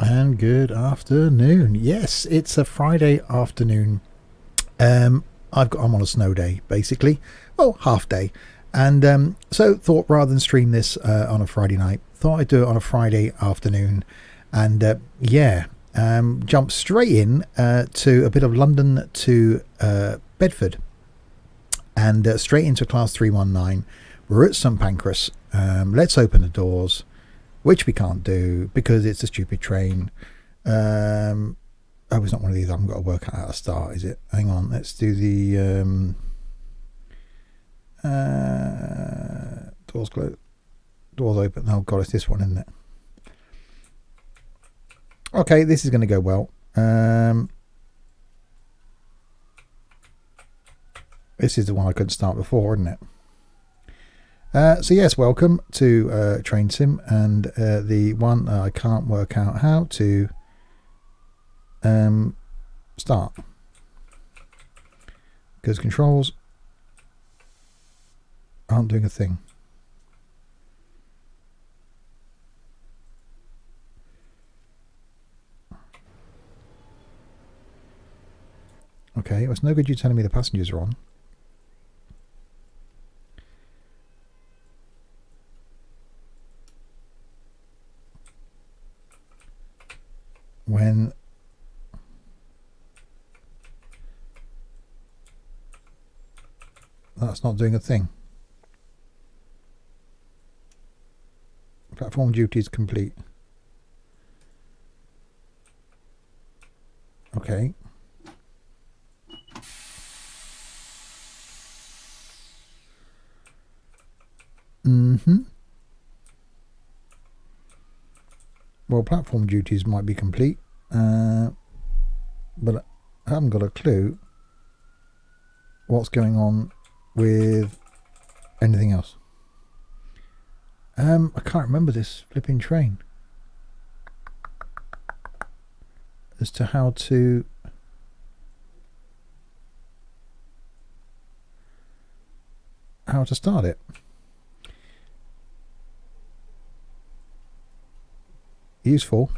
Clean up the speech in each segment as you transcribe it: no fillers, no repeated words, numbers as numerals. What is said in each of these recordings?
And good afternoon. Yes, it's a Friday afternoon. I'm on a snow day, basically. Well, half day. And so thought rather than stream this on a Friday night, thought I'd do it on a Friday afternoon. And jump straight in to a bit of London to Bedford. And straight into class 319. We're at St Pancras. Let's open the doors, which we can't do because it's a stupid train. It's not one of these. I haven't got to work out how to start, is it? Hang on, let's do the doors closed, doors open. Oh god, it's this one, isn't it? Okay, this is going to go well. This is the one I couldn't start before, isn't it? So yes, welcome to Train Sim, and the one I can't work out how to start because controls aren't doing a thing. Okay, well, it's no good you telling me the passengers are on. When that's not doing a thing. Platform duty is complete. Okay. Well, platform duties might be complete, but I haven't got a clue what's going on with anything else. I can't remember this flipping train as to how to start it. Useful.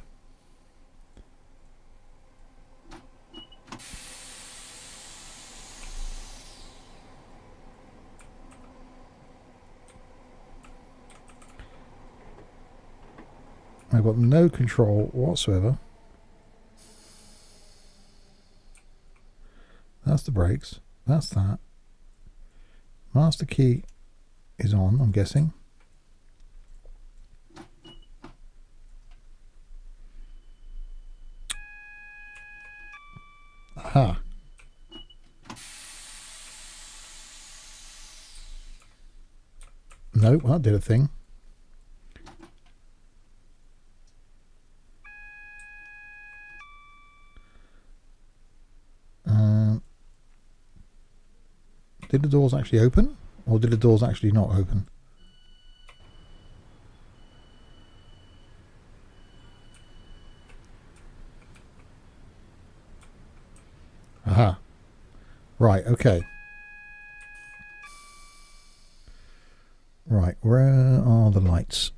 I've got no control whatsoever. That's the brakes. That's that. Master key is on, I'm guessing. Aha. Nope, that did a thing. Did the doors actually open? Or did the doors actually not open? Aha. Right, okay. Right, where are the lights?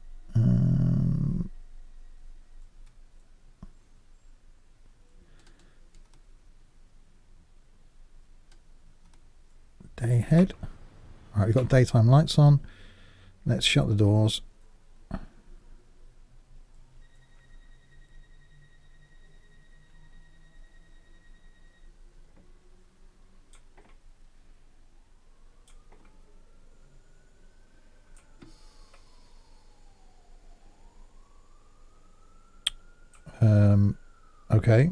Day ahead. Alright, we've got daytime lights on. Let's shut the doors. Okay.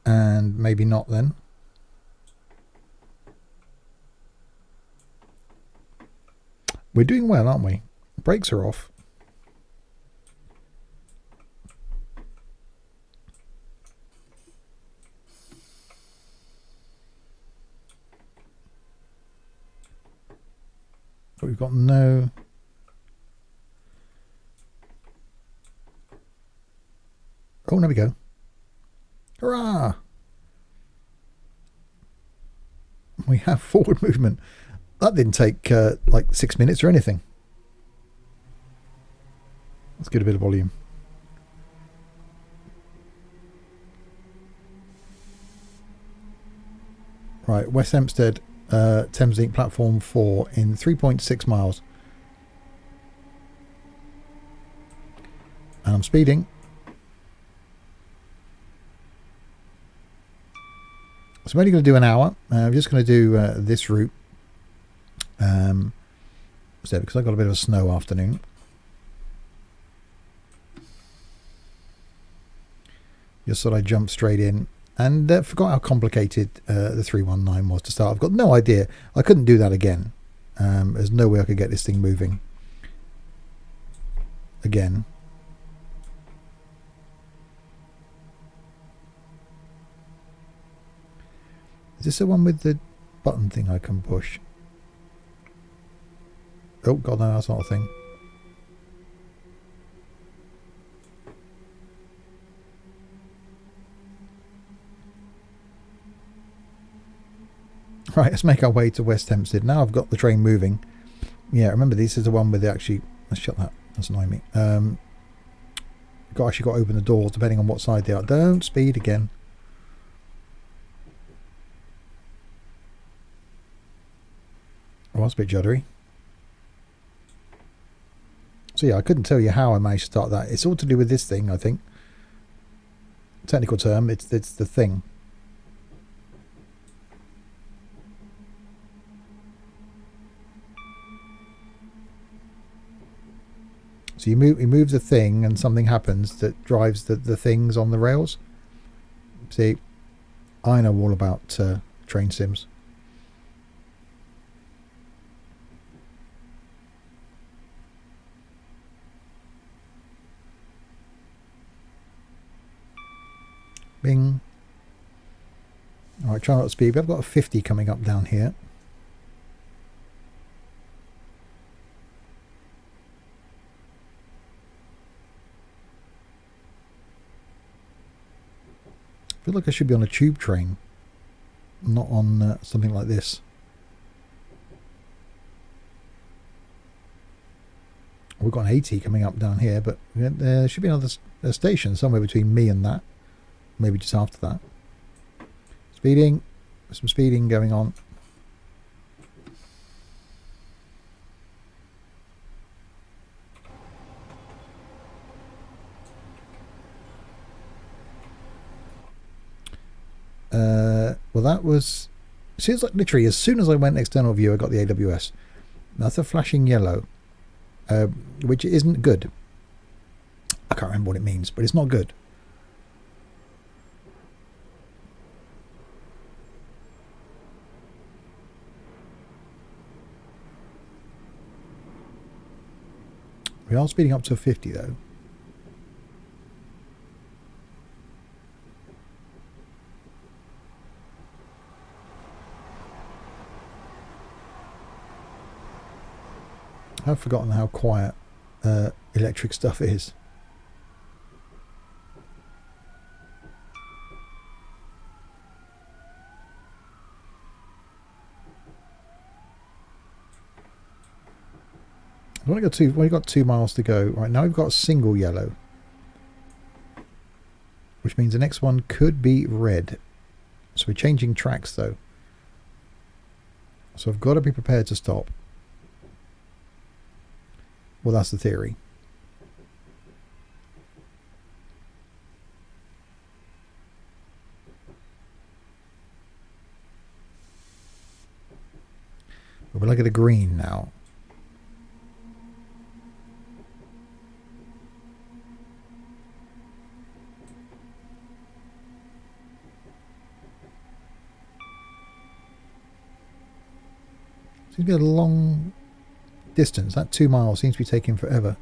And maybe not then. We're doing well, aren't we? Brakes are off. But we've got no... Oh, there we go. Hurrah! We have forward movement. That didn't take like 6 minutes or anything. Let's get a bit of volume. Right, West Hempstead, Thameslink platform 4 in 3.6 miles. And I'm speeding. So I'm only going to do an hour. I'm just going to do this route. So because I've got a bit of a snow afternoon. Just thought I'd jump straight in. And forgot how complicated the 319 was to start. I've got no idea. I couldn't do that again. There's no way I could get this thing moving again. Is this the one with the button thing I can push? Oh god, no, that's not a thing. Right, let's make our way to West Hempstead. Now I've got the train moving. Yeah, remember this is the one with the actually... Let's shut that. That's annoying me. Actually got to open the doors depending on what side they are. Don't speed again. Oh, that's a bit juddery. So yeah, I couldn't tell you how I managed to start that. It's all to do with this thing, I think. Technical term, it's the thing. So you move the thing and something happens that drives the things on the rails. See, I know all about train sims. Bing. Alright, try not to speed. I've got a 50 coming up down here. I feel like I should be on a tube train, not on something like this. We've got an 80 coming up down here, but there should be another station somewhere between me and that. Maybe just after that. Speeding. Some speeding going on. Well, that was... Seems like literally as soon as I went external view, I got the AWS. That's a flashing yellow, which isn't good. I can't remember what it means, but it's not good. We are speeding up to 50 though. I've forgotten how quiet electric stuff is. We've only got 2 miles to go. Right now we've got a single yellow, which means the next one could be red. So we're changing tracks though. So I've got to be prepared to stop. Well, that's the theory. But we're looking at a green now. Seems to be a long distance. That 2 miles seems to be taking forever.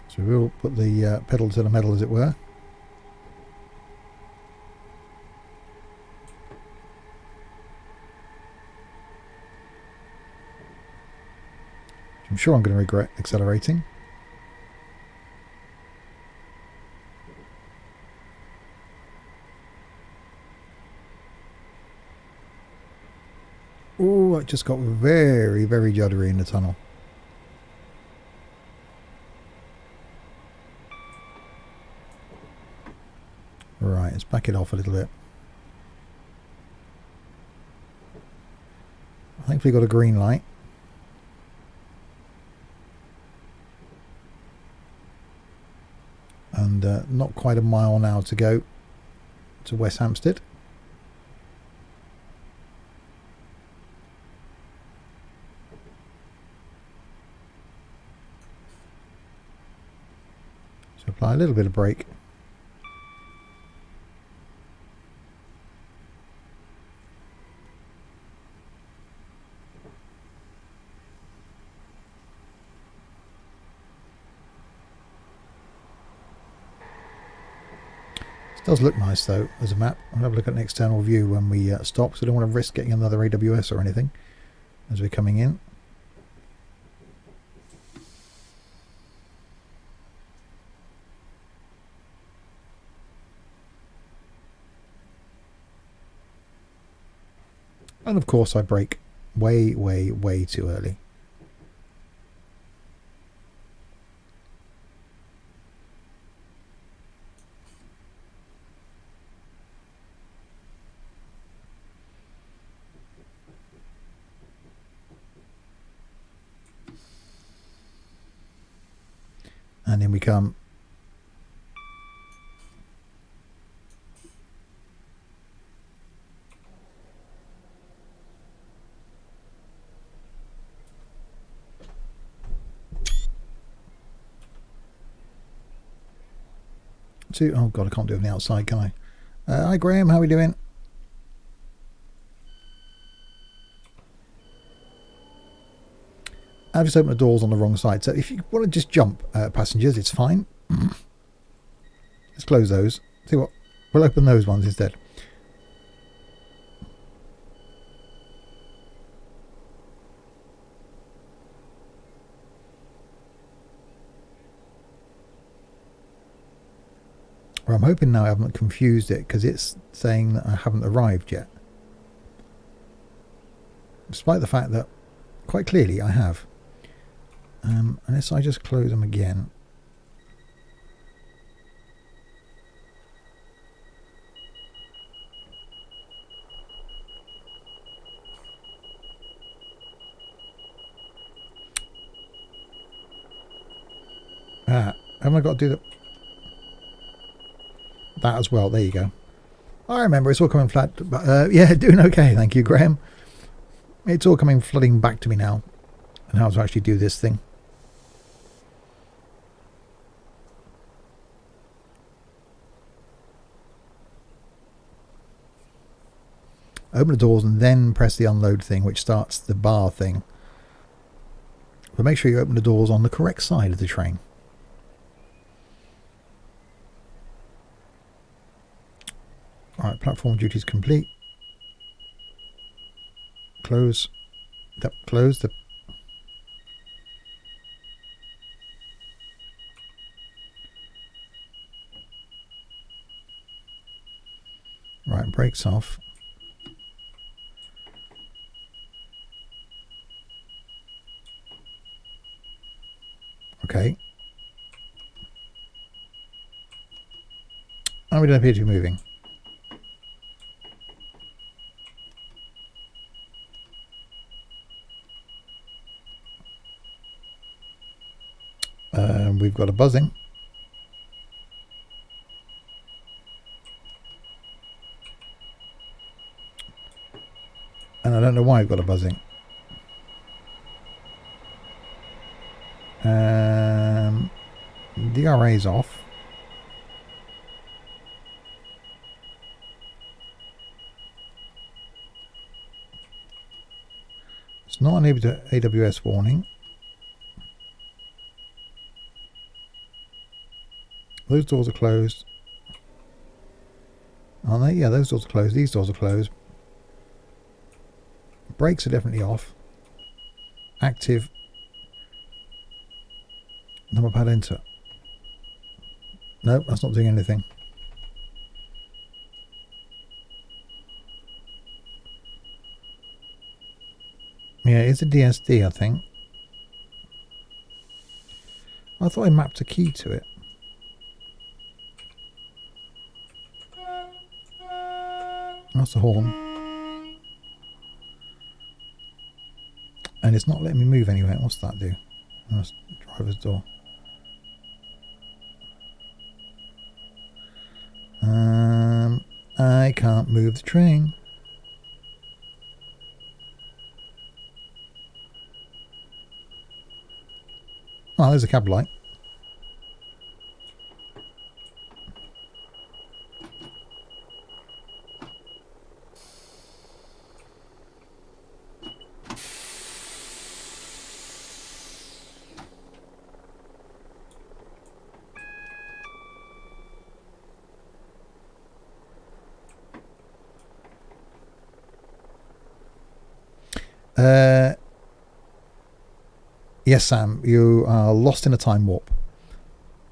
So we'll put the pedal to the metal, as it were. I'm sure I'm going to regret accelerating. it just got very, very juddery in the tunnel. Right, let's back it off a little bit. I think we got a green light. And not quite a mile now to go to West Hampstead. So apply a little bit of brake. It does look nice though as a map. I'll have a look at an external view when we stop, because I don't want to risk getting another AWS or anything as we're coming in. And of course I brake way, way, way too early. And in we come. Oh god, I can't do it on the outside, can I? Hi Graham, how are we doing? I've just opened the doors on the wrong side, so if you want to just jump passengers, it's fine. Let's close those. See what? We'll open those ones instead. Well, I'm hoping now I haven't confused it, because it's saying that I haven't arrived yet. Despite the fact that quite clearly I have. Unless I just close them again. Haven't I got to do that as well? There you go. I remember, it's all coming flat. But, yeah, doing okay, thank you, Graham. It's all coming flooding back to me now, and how to actually do this thing. Open the doors and then press the unload thing, which starts the bar thing. But make sure you open the doors on the correct side of the train. Alright, platform duties complete. Close. Yep, close the... Right, brakes off. Okay. And we don't appear to be moving. We've got a buzzing. And I don't know why I've got a buzzing. DRA's off. It's not an AWS warning. Those doors are closed. Aren't they? Yeah, those doors are closed. These doors are closed. Brakes are definitely off. Active. Number pad enter. Nope, that's not doing anything. Yeah, it's a DSD, I think. I thought I mapped a key to it. That's the horn. And it's not letting me move anywhere. What's that do? That's driver's door. I can't move the train. Oh, there's a cab light. Yes, Sam, you are lost in a time warp.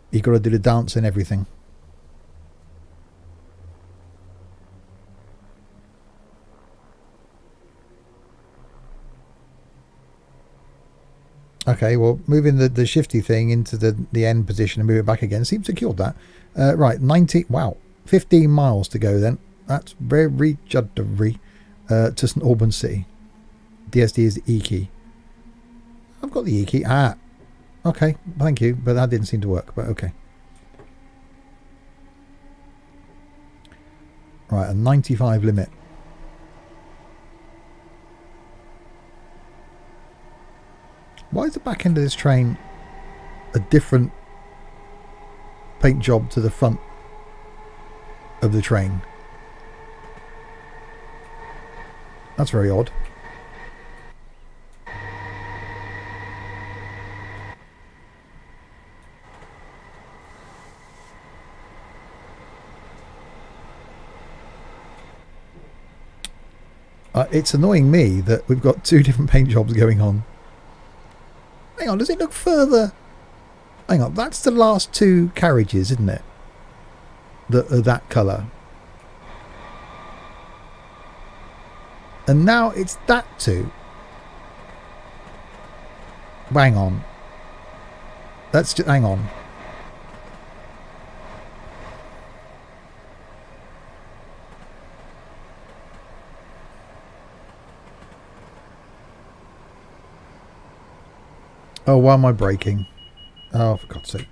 You got to do the dance and everything. Okay, well, moving the shifty thing into the end position and move it back again seems to have killed that. Right, 90, wow, 15 miles to go then. That's very juddery to St Albans City. DSD is the E key. I've got the E key. Ah, okay, thank you, but that didn't seem to work, but okay. Right, a 95 limit. Why is the back end of this train a different paint job to the front of the train? That's very odd. It's annoying me that we've got two different paint jobs going on. Hang on, does it look further? Hang on, that's the last two carriages, isn't it? That are that colour. And now it's that two. Hang on. Let's just hang on. Oh, why am I braking? Oh, for God's sake.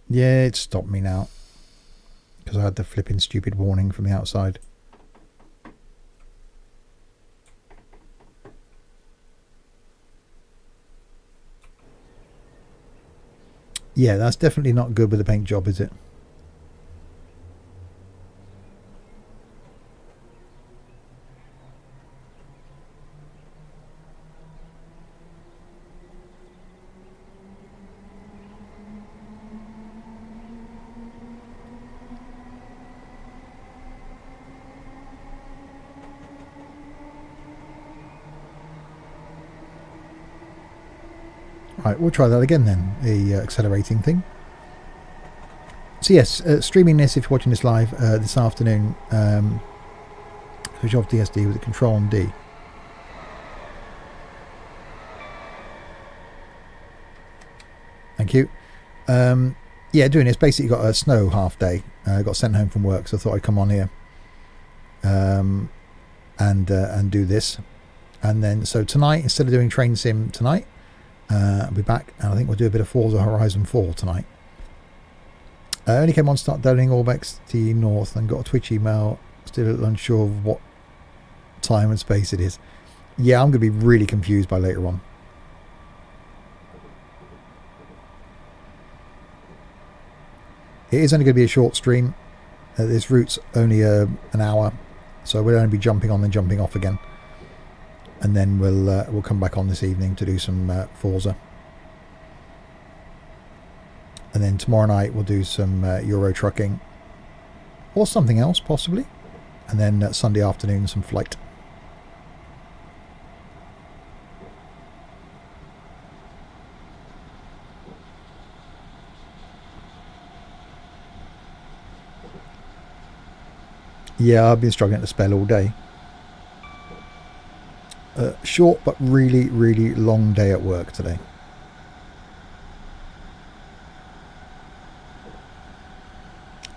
Yeah, it stopped me now. Because I had the flipping stupid warning from the outside. Yeah, that's definitely not good with the paint job, is it? Right, we'll try that again then, the accelerating thing. So yes, streaming this if you're watching this live this afternoon. Switch off DSD with the Control and D. Thank you. Yeah, doing this. Basically got a snow half day. Got sent home from work, so I thought I'd come on here and do this. And then, so tonight, instead of doing Train Sim tonight, I'll be back, and I think we'll do a bit of Forza Horizon 4 tonight. I only came on to start downloading Orbex T North and got a Twitch email. Still a little unsure of what time and space it is. Yeah, I'm going to be really confused by later on. It is only going to be a short stream. This route's only an hour, so we'll only be jumping on and jumping off again. And then we'll come back on this evening to do some Forza. And then tomorrow night we'll do some Euro trucking. Or something else, possibly. And then Sunday afternoon, some flight. Yeah, I've been struggling to spell all day. Short but really, really long day at work today.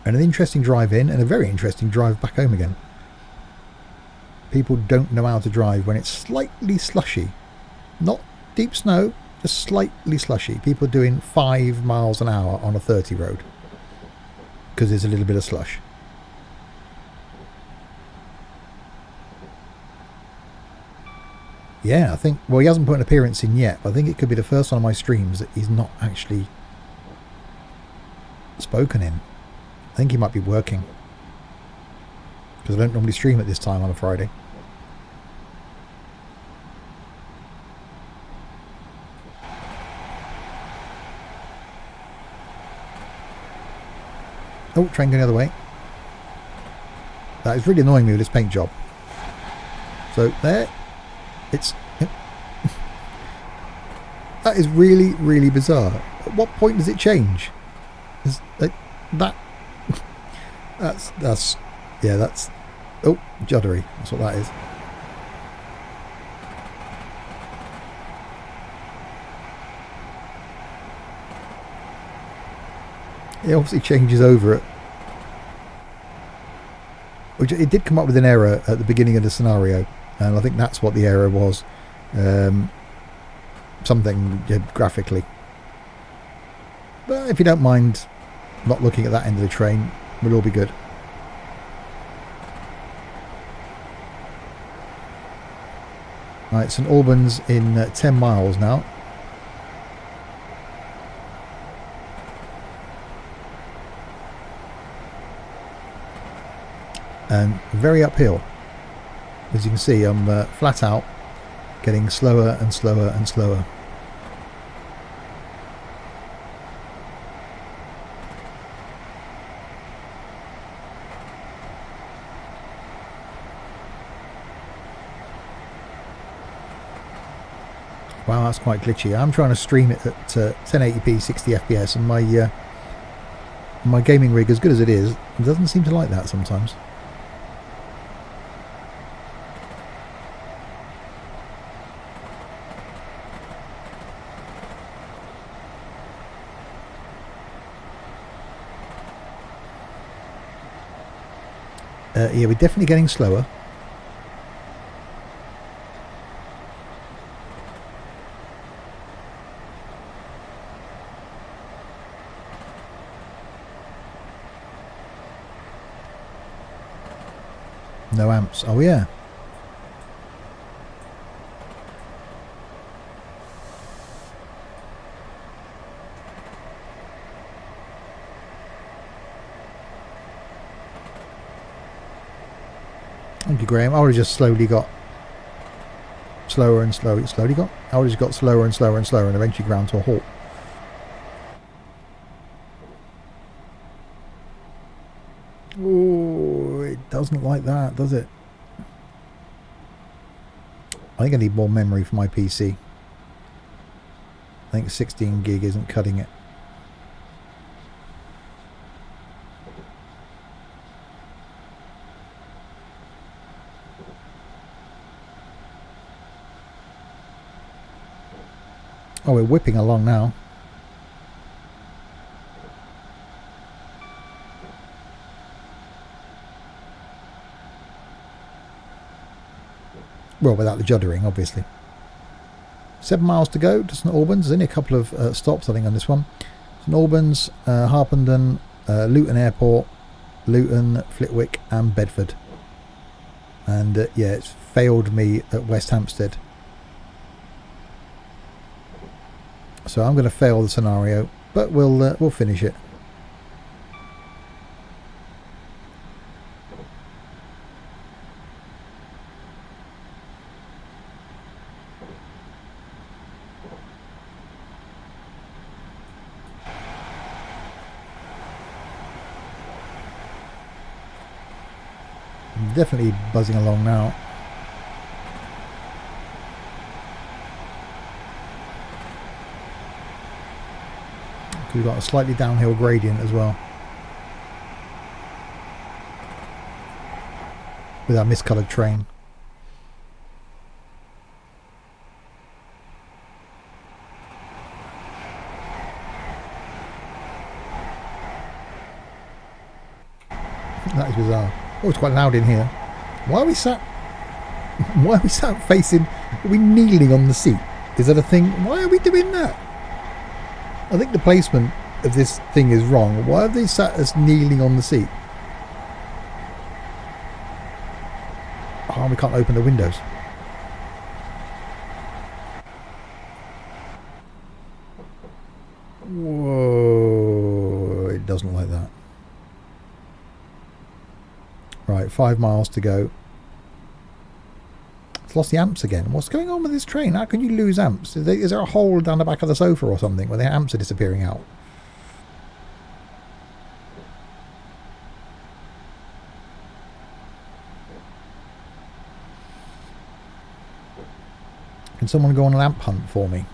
And an interesting drive in and a very interesting drive back home again. People don't know how to drive when it's slightly slushy. Not deep snow, just slightly slushy. People are doing 5 miles an hour on a 30 road because there's a little bit of slush. Yeah, I think, well, he hasn't put an appearance in yet, but I think it could be the first one of my streams that he's not actually spoken in. I think he might be working, because I don't normally stream at this time on a Friday. Oh, train going the other way. That is really annoying me with this paint job. So there, it's... that is really, really bizarre. At what point does it change? Is that... that's... yeah, that's... oh, juddery. That's what that is. It obviously changes over it. Which it did come up with an error at the beginning of the scenario, and I think that's what the error was. Something graphically. But if you don't mind not looking at that end of the train, we'll all be good. Right, St Albans in 10 miles now. And very uphill. As you can see, I'm flat out, getting slower and slower and slower. Wow, that's quite glitchy. I'm trying to stream it at 1080p 60 FPS, and my gaming rig, as good as it is, it doesn't seem to like that sometimes. Yeah, we're definitely getting slower. No amps. Oh yeah. Thank you, Graham. I would have just slowly got slower and slower. I would have just got slower and slower and slower, and eventually ground to a halt. Oh, it doesn't like that, does it? I think I need more memory for my PC. I think 16 gig isn't cutting it. Oh, we're whipping along now. Well, without the juddering, obviously. 7 miles to go to St Albans. There's only a couple of stops, I think, on this one. St Albans, Harpenden, Luton Airport, Luton, Flitwick and Bedford. And yeah, it's failed me at West Hampstead. So I'm going to fail the scenario, but we'll finish it. I'm definitely buzzing along now. We've got a slightly downhill gradient as well. with our miscoloured train. That is bizarre. Oh, it's quite loud in here. Why are we sat facing... Are we kneeling on the seat? Is that a thing? Why are we doing that? I think the placement of this thing is wrong. Why have they sat us kneeling on the seat? Oh, we can't open the windows. Whoa, it doesn't like that. Right, 5 miles to go. It's lost the amps again. What's going on with this train? How can you lose amps? Is there a hole down the back of the sofa or something where the amps are disappearing out? Can someone go on a lamp hunt for me?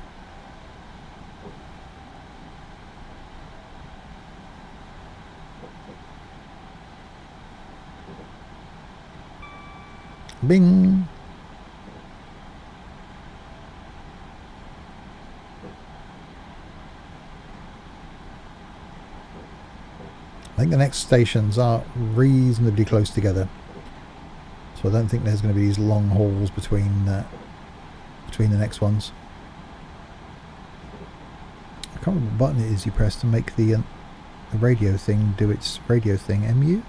Bing! I think the next stations are reasonably close together, so I don't think there's going to be these long hauls between the next ones. I can't remember what button it is you press to make the radio thing do its radio thing. MU?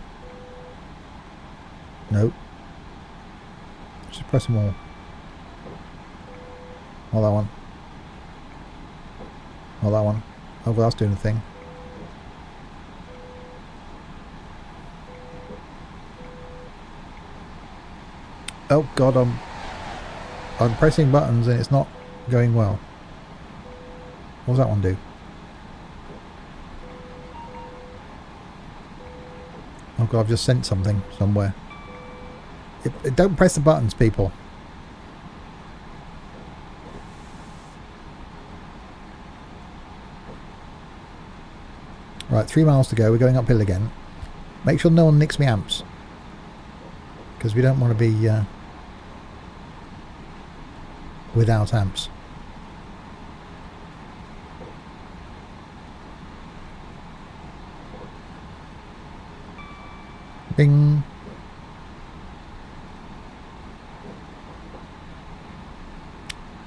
Nope. Just press them all. Oh, that one. Oh, that one. Oh, well, that's doing the thing. Oh God, I'm pressing buttons and it's not going well. What does that one do? Oh God, I've just sent something somewhere. Don't press the buttons, people. Right, 3 miles to go. We're going uphill again. Make sure no one nicks me amps, because we don't want to be without amps. Bing.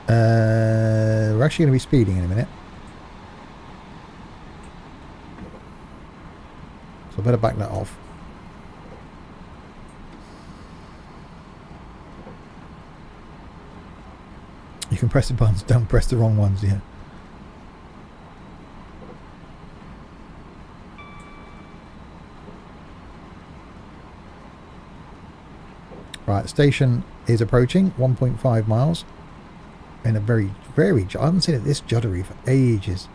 We're actually going to be speeding in a minute, so I better back that off. You can press the buttons, don't press the wrong ones, yeah. Right, the station is approaching 1.5 miles. In a very, very... I haven't seen it this juddery for ages.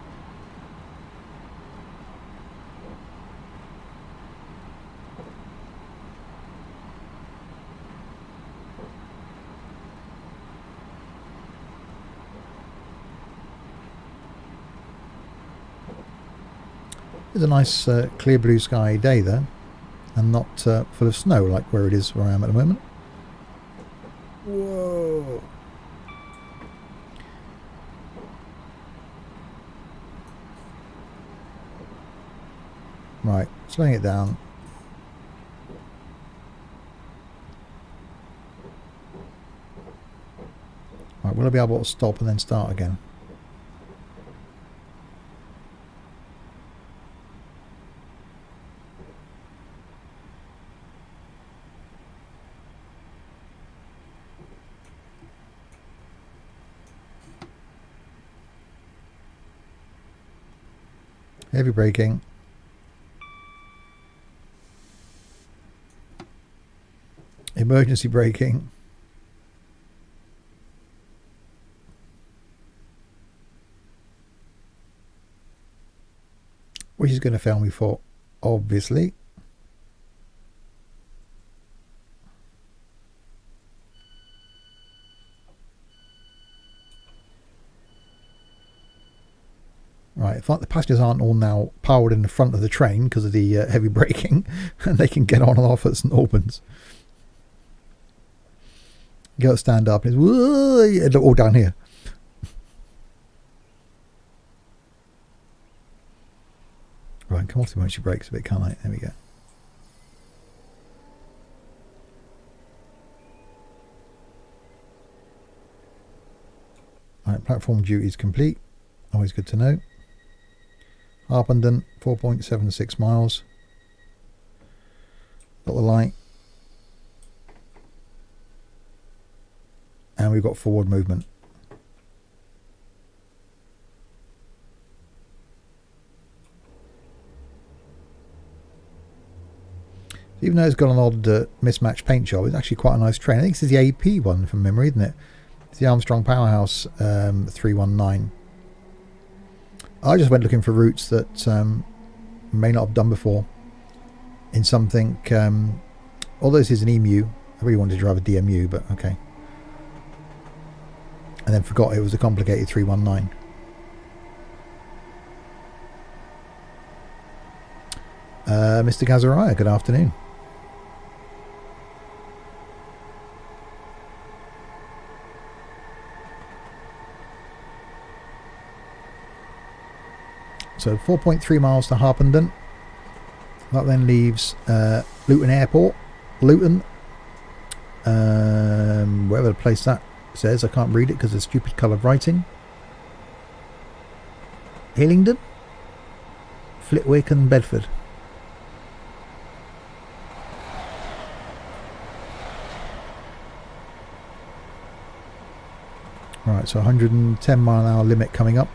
It's a nice clear blue sky day there, and not full of snow like where it is where I am at the moment. Whoa! Right, slowing it down. Right, will I be able to stop and then start again? Heavy braking. Emergency braking. Which is going to fail me for, obviously. Right, if the passengers aren't all now powered in the front of the train because of the heavy braking, and they can get on and off at St Albans. Go stand up. And it's all down here. Right, come off the emergency brakes a bit, can't I? There we go. Right, platform duty is complete. Always good to know. Harpenden, 4.76 miles. Got the light. And we've got forward movement. Even though it's got an odd mismatched paint job, it's actually quite a nice train. I think this is the AP one from memory, isn't it? It's the Armstrong Powerhouse 319. I just went looking for routes that may not have done before in something. Although this is an EMU, I really wanted to drive a DMU, but okay. And then forgot it was a complicated 319. Mr. Kazariah, good afternoon. So 4.3 miles to Harpenden. That then leaves Luton Airport. Luton. Wherever the place that says. I can't read it because of stupid coloured writing. Hillingdon. Flitwick and Bedford. Right, so 110 mile an hour limit coming up.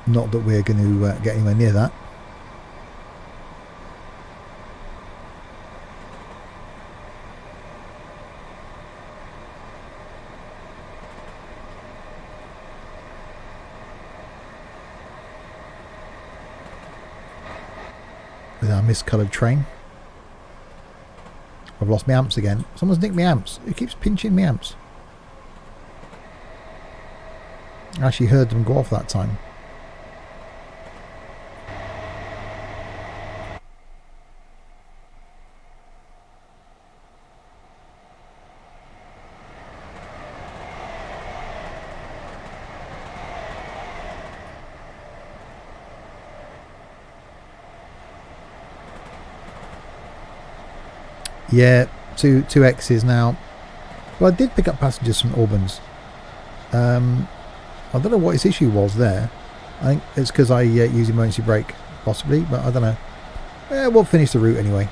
Not that we're going to get anywhere near that. With our miscoloured train. I've lost my amps again. Someone's nicked my amps. Who keeps pinching my amps? I actually heard them go off that time. Yeah, two X's now. Well, I did pick up passengers from Albans. I don't know what his issue was there. I think it's because I use emergency brake, possibly, but I don't know. Yeah, we'll finish the route anyway.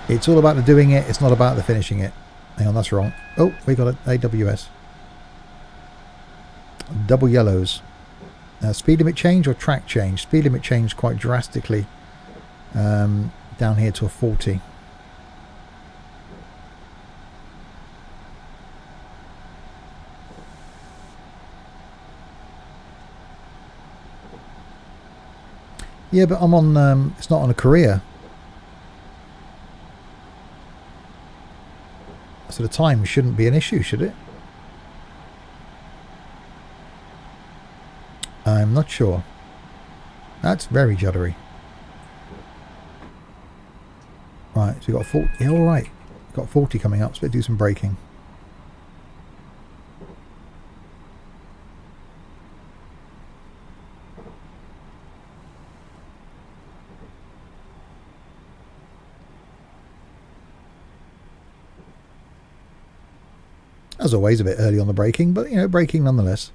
It's all about the doing it, it's not about the finishing it. Hang on, that's wrong. Oh, we got an AWS. Double yellows. Speed limit change or track change? Speed limit changed quite drastically down here to a 40. Yeah, but I'm on, it's not on a career. So the time shouldn't be an issue, should it? I'm not sure. That's very juddery. Right, so we've got 40. Yeah, all right. We've got 40 coming up, so let's do some braking. As always, a bit early on the braking, but, you know, braking nonetheless.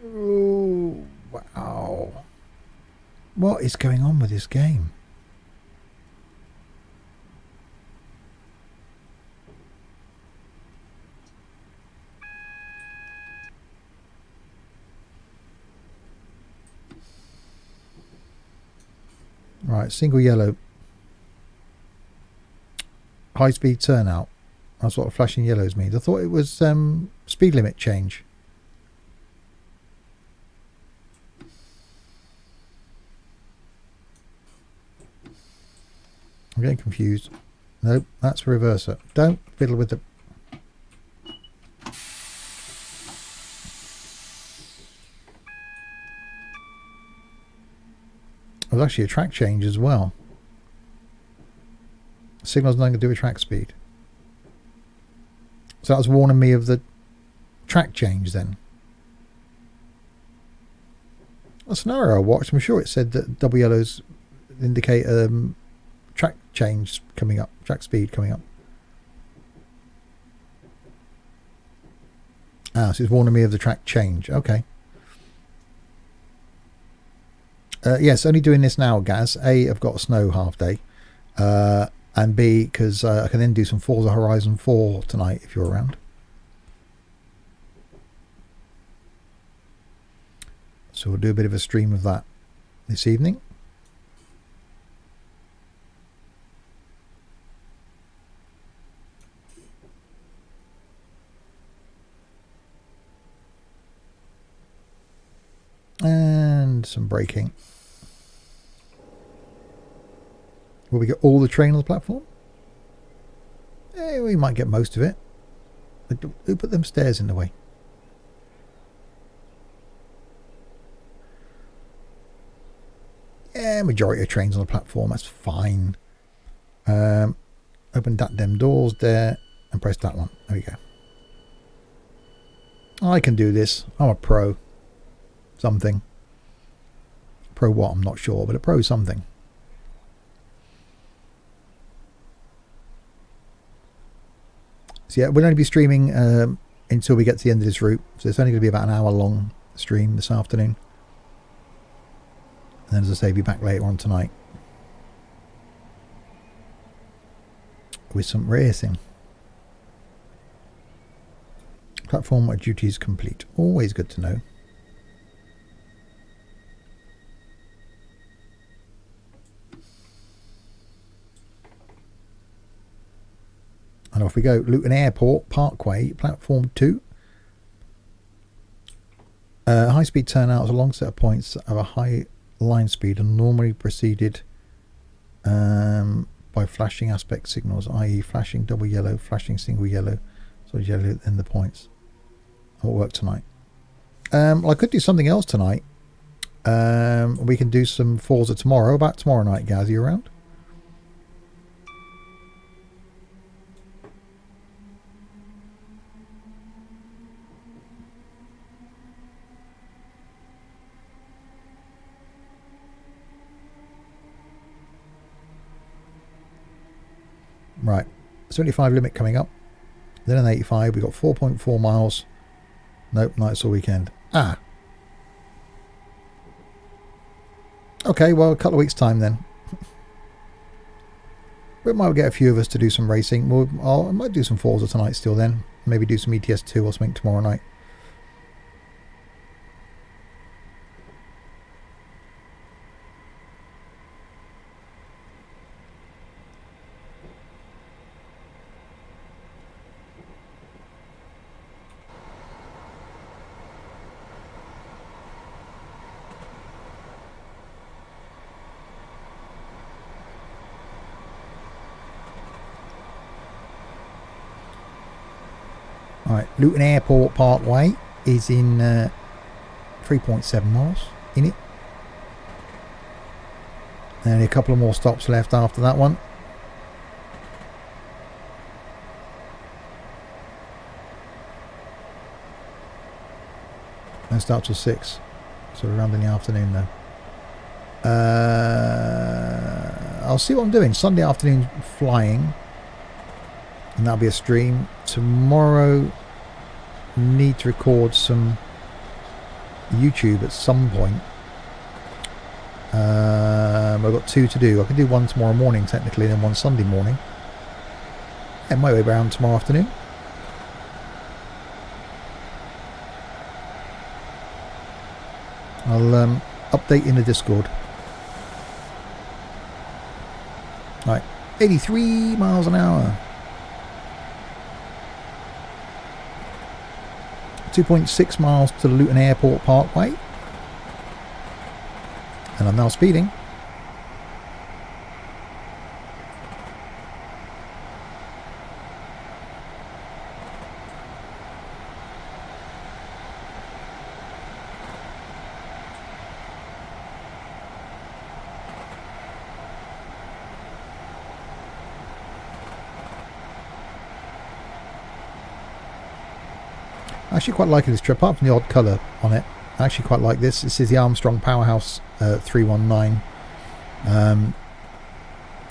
Oh, wow. What is going on with this game? Right, single yellow. High speed turnout. That's what flashing yellows means. I thought it was speed limit change. I'm getting confused. Nope, that's reverser. Don't fiddle with the... There's actually a track change as well. Signal's nothing to do with track speed. So that was warning me of the track change then. A scenario I watched, I'm sure it said that double yellows indicate track change coming up, track speed coming up. Ah, so it's warning me of the track change. Okay. Yes, only doing this now, Gaz. A, I've got a snow half day. And B, because I can then do some Forza Horizon 4 tonight if you're around. So we'll do a bit of a stream of that this evening. And some braking. Will we get all the train on the platform? We might get most of it. Who put them stairs in the way? Yeah, majority of trains on the platform. That's fine. Open that them doors there and press that one. There we go. I can do this. I'm a pro. Something. Pro what? I'm not sure, but a pro something. So yeah, we'll only be streaming until we get to the end of this route. So it's only going to be about an hour long stream this afternoon. And then, as I say, be back later on tonight with some racing. Platform where duty is complete. Always good to know. And off we go. Luton Airport Parkway, platform 2. High-speed turnouts, a long set of points of a high line speed and normally preceded by flashing aspect signals, i.e. flashing double yellow, flashing single yellow, so yellow in the points. What work tonight? Well, I could do something else tonight. We can do some Forza tomorrow. About tomorrow night, Gaz, you around? Right, 75 limit coming up, then an 85. We've got 4.4 miles. Nope, nights all weekend. Ah, okay, well, a couple of weeks time then. We might get a few of us to do some racing. I might do some Forza tonight still then. Maybe do some ETS2 or something tomorrow night. Alright, Luton Airport Parkway is in 3.7 miles in it. And a couple of more stops left after that one. Don't start till 6. So around in the afternoon though. I'll see what I'm doing. Sunday afternoon flying. And that'll be a stream. Tomorrow need to record some YouTube at some point. I've got 2 to do. I can do one tomorrow morning technically, and then one Sunday morning. And my way around tomorrow afternoon. I'll update in the Discord. Right, 83 miles an hour. 2.6 miles to the Luton Airport Parkway. And I'm now speeding. I actually quite like this trip, apart from the odd colour on it. I actually quite like this. This is the Armstrong Powerhouse 319,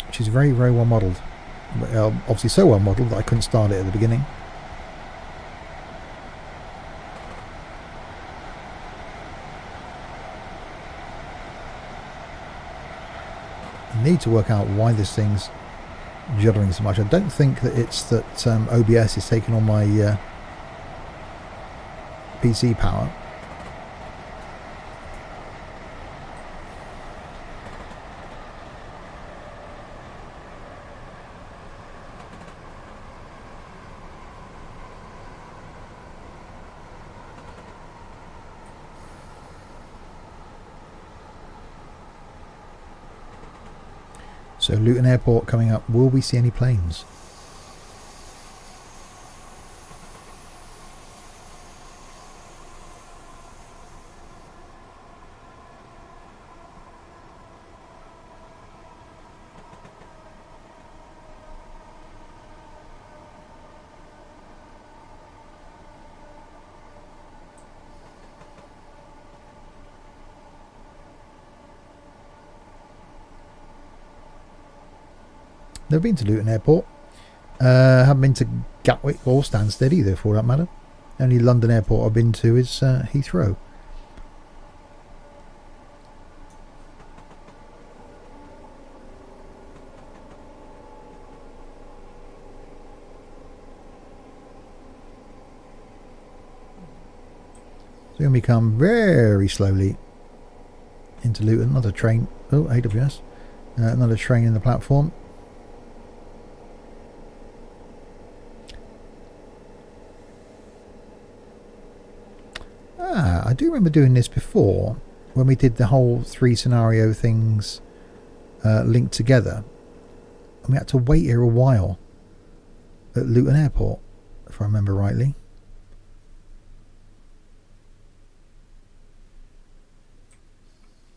which is very, very well modelled. Obviously so well modelled that I couldn't start it at the beginning. I need to work out why this thing's juddering so much. I don't think that it's that OBS is taking on my PC power. So Luton Airport coming up. Will we see any planes? Never been to Luton Airport. Haven't been to Gatwick or Stansted either, for that matter. Only London Airport I've been to is Heathrow. So when we come very slowly into Luton, another train. Oh, AWS. Another train in the platform. I do remember doing this before when we did the whole 3 scenario things linked together, and we had to wait here a while at Luton Airport, if I remember rightly.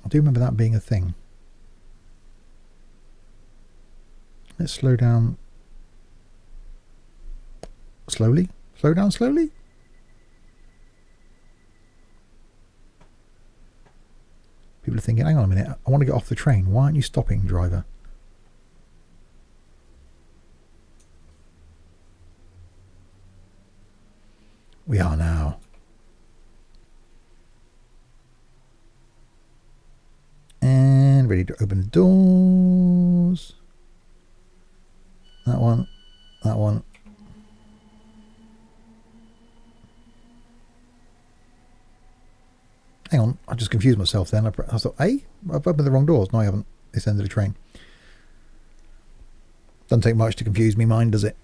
I do remember that being a thing. Let's slow down slowly. Slow down slowly. People are thinking, hang on a minute, I want to get off the train. Why aren't you stopping, driver? We are now. And ready to open the doors. That one. That one. Hang on, I just confused myself then. I thought, hey, I've opened the wrong doors. No, I haven't. This end of the train. Doesn't take much to confuse me mind, does it?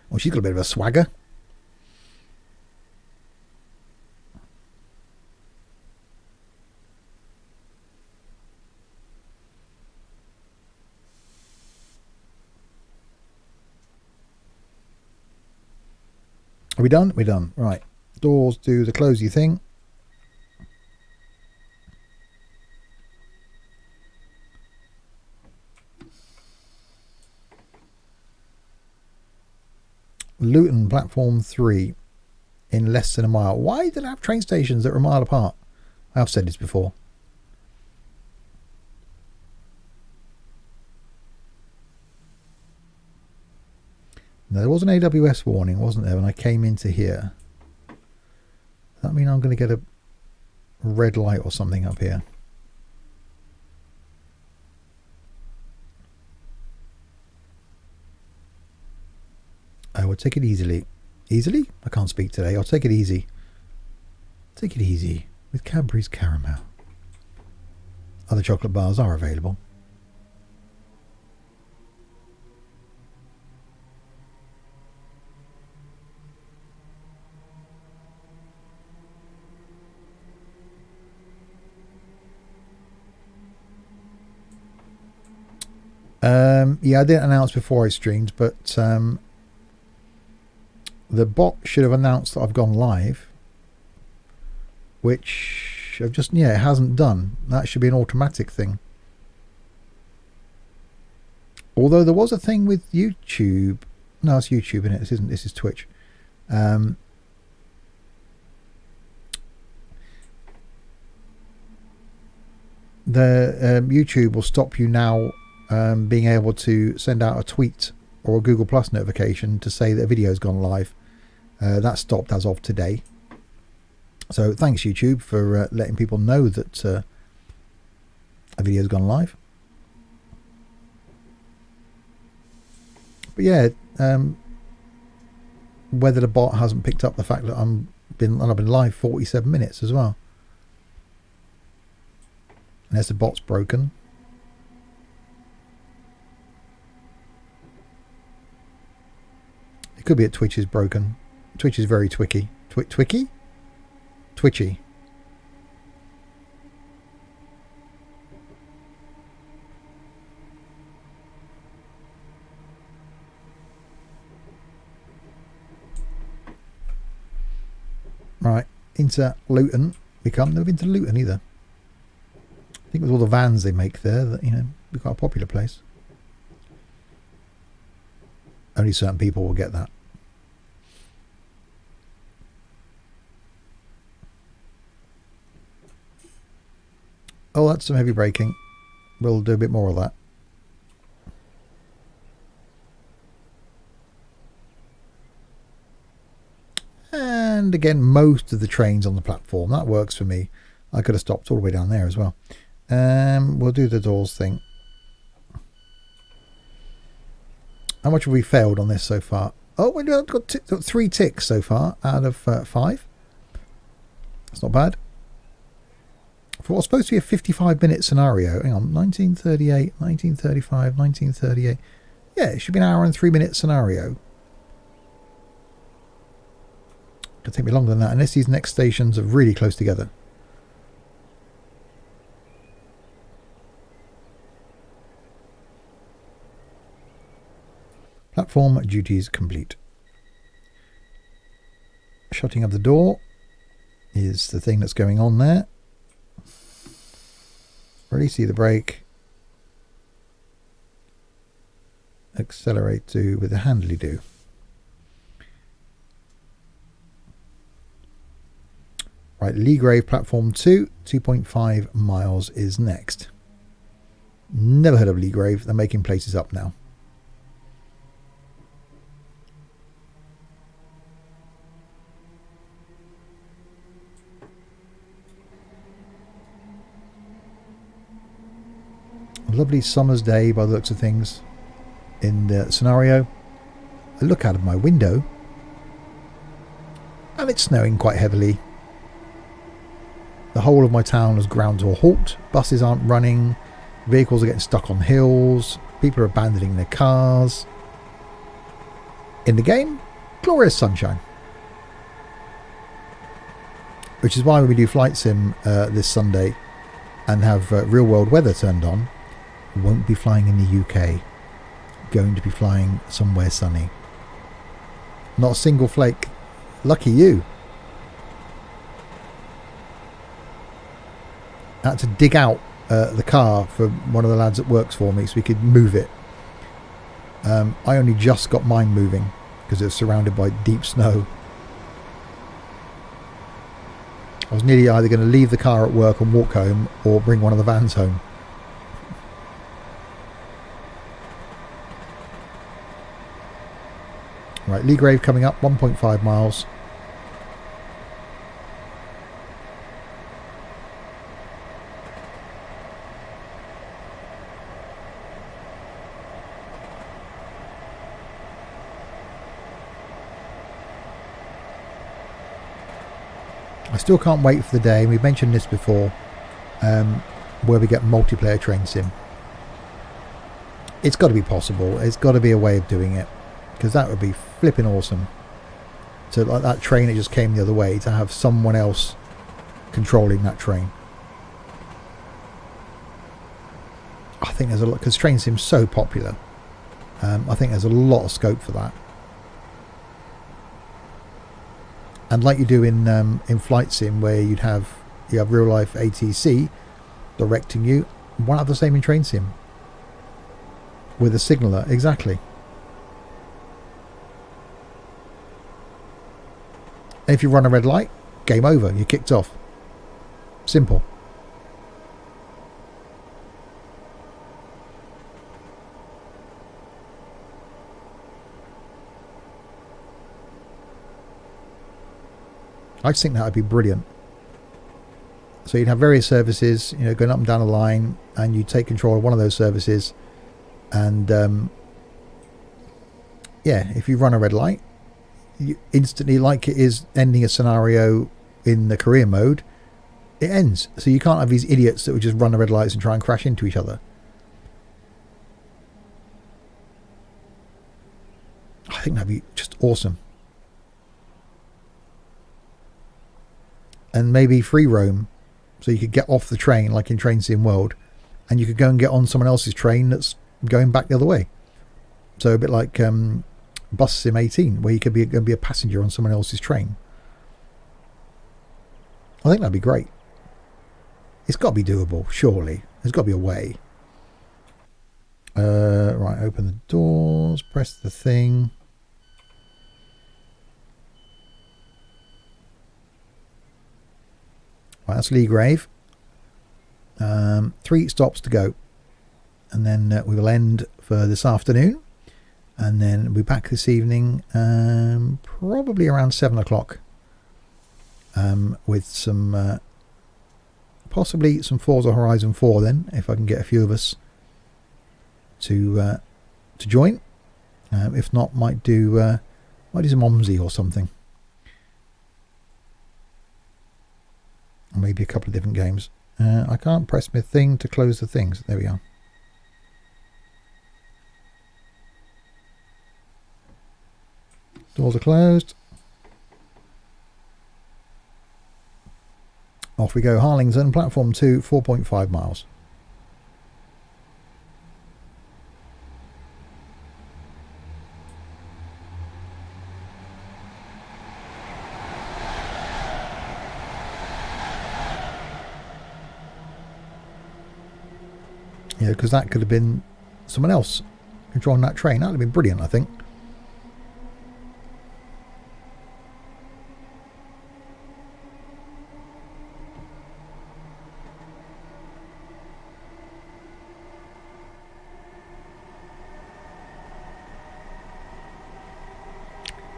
Well, she's got a bit of a swagger. Are we done? We're done. Right. Doors do the closey thing. Luton, platform 3, in less than a mile. Why do they have train stations that are a mile apart? I've said this before. Now, there was an AWS warning, wasn't there, when I came into here? Does that mean I'm going to get a red light or something up here? I will take it easily. Easily? I can't speak today. I'll take it easy. Take it easy with Cadbury's Caramel. Other chocolate bars are available. Yeah, I didn't announce before I streamed, but the bot should have announced that I've gone live, which I've just, yeah, it hasn't done. That should be an automatic thing. Although there was a thing with YouTube. No, it's YouTube, isn't it? This isn't. This is Twitch. The YouTube will stop you now being able to send out a tweet or a Google Plus notification to say that a video's gone live. That stopped as of today. So thanks YouTube for letting people know that a video's gone live. But yeah, whether the bot hasn't picked up the fact that I've been live 47 minutes as well. Unless the bot's broken. It could be that Twitch is broken. Twitch is very twicky. Twitchy? Twitchy. Right, into Luton. Never been to Luton either. I think with all the vans they make there, that, you know, be quite a popular place. Only certain people will get that. Oh, that's some heavy braking. We'll do a bit more of that. And again, most of the trains on the platform. That works for me. I could have stopped all the way down there as well. We'll do the doors thing. How much have we failed on this so far? Oh, we've got 3 ticks so far out of 5. That's not bad. For what's supposed to be a 55-minute scenario. Hang on, 1938, 1935, 1938. Yeah, it should be an hour and 3-minute scenario. It'll take me longer than that, unless these next stations are really close together. Platform duties complete. Shutting of the door is the thing that's going on there. Release the brake. Accelerate to with the handly do. Right, Leagrave platform 2, 2.5 miles is next. Never heard of Leagrave. They're making places up now. A lovely summer's day by the looks of things in the scenario. I look out of my window and it's snowing quite heavily. The whole of my town has ground to a halt. Buses aren't running. Vehicles are getting stuck on hills. People are abandoning their cars. In the game, glorious sunshine. Which is why when we do Flight Sim this Sunday and have real world weather turned on, we won't be flying in the UK. Going to be flying somewhere sunny. Not a single flake. Lucky you. I had to dig out the car for one of the lads that works for me so we could move it. I only just got mine moving because it was surrounded by deep snow. I was nearly either going to leave the car at work and walk home or bring one of the vans home. Right, Leagrave coming up, 1.5 miles. I still can't wait for the day, and we've mentioned this before, where we get multiplayer train sim. It's got to be possible. It's got to be a way of doing it, because that would be flipping awesome. So like that train that just came the other way, to have someone else controlling that train. I think there's a lot, because train sim's so popular. I think there's a lot of scope for that. And like you do in Flight Sim, where you have real life ATC directing you, why not have the same in train sim? with a signaller, exactly. And if you run a red light, game over, you're kicked off. Simple. I just think that would be brilliant. So you'd have various services, you know, going up and down the line, and you take control of one of those services. And yeah, if you run a red light, you instantly, like it is ending a scenario in the career mode, it ends. So you can't have these idiots that would just run the red lights and try and crash into each other. I think that'd be just awesome. And maybe free roam, so you could get off the train like in Train Sim World, and you could go and get on someone else's train that's going back the other way. So a bit like Bus Sim 18, where you could be a passenger on someone else's train. I think that'd be great. It's got to be doable, surely. There's got to be a way. Right, open the doors, press the thing. Right, that's Lee Grave. 3 stops to go. And then we will end for this afternoon. And then we'll be back this evening, probably around 7 o'clock. With some, possibly some Forza Horizon 4 then, if I can get a few of us to join. If not, might do some OMSI or something. Or maybe a couple of different games. I can't press my thing to close the things. There we are. Doors are closed. Off we go. Harlington, platform 2, 4.5 miles. Yeah, because that could have been someone else who joined that train. That would have been brilliant, I think.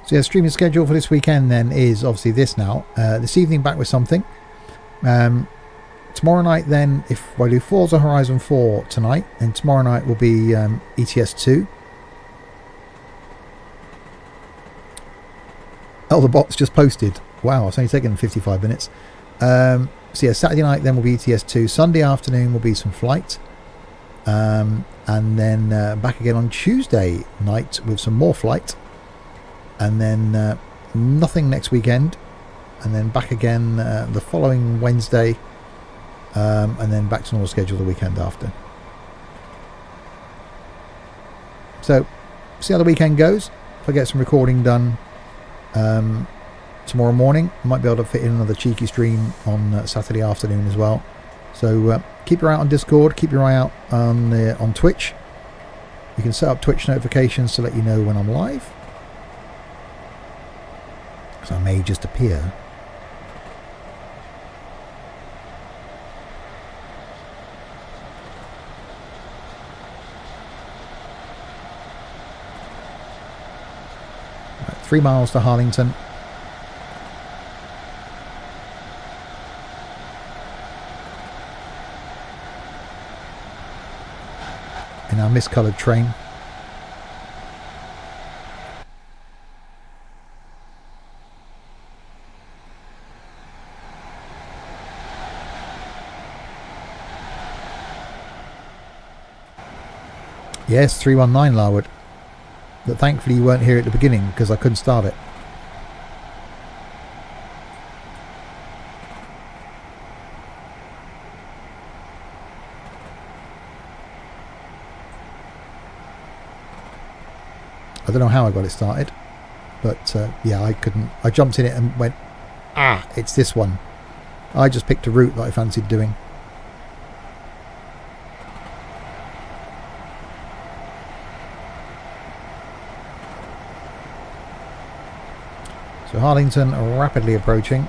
So yeah, streaming schedule for this weekend then is obviously this now. This evening back with something. Tomorrow night then, if I do Forza Horizon 4 tonight, and tomorrow night will be ETS 2. Oh, the bot's just posted. Wow, it's only taken 55 minutes. So yeah, Saturday night then will be ETS 2. Sunday afternoon will be some flight. And then back again on Tuesday night with some more flight. And then nothing next weekend. And then back again the following Wednesday. And then back to normal schedule the weekend after. So, see how the weekend goes. If I get some recording done tomorrow morning, I might be able to fit in another cheeky stream on Saturday afternoon as well. So keep your eye out on Discord, keep your eye out on Twitch. You can set up Twitch notifications to let you know when I'm live. So I may just appear. Right, 3 miles to Harlington. In our miscoloured train. Yes, 319 Larwood. But thankfully you weren't here at the beginning because I couldn't start it. I don't know how I got it started, but yeah, I couldn't. I jumped in it and went, it's this one. I just picked a route that I fancied doing. So Harlington rapidly approaching.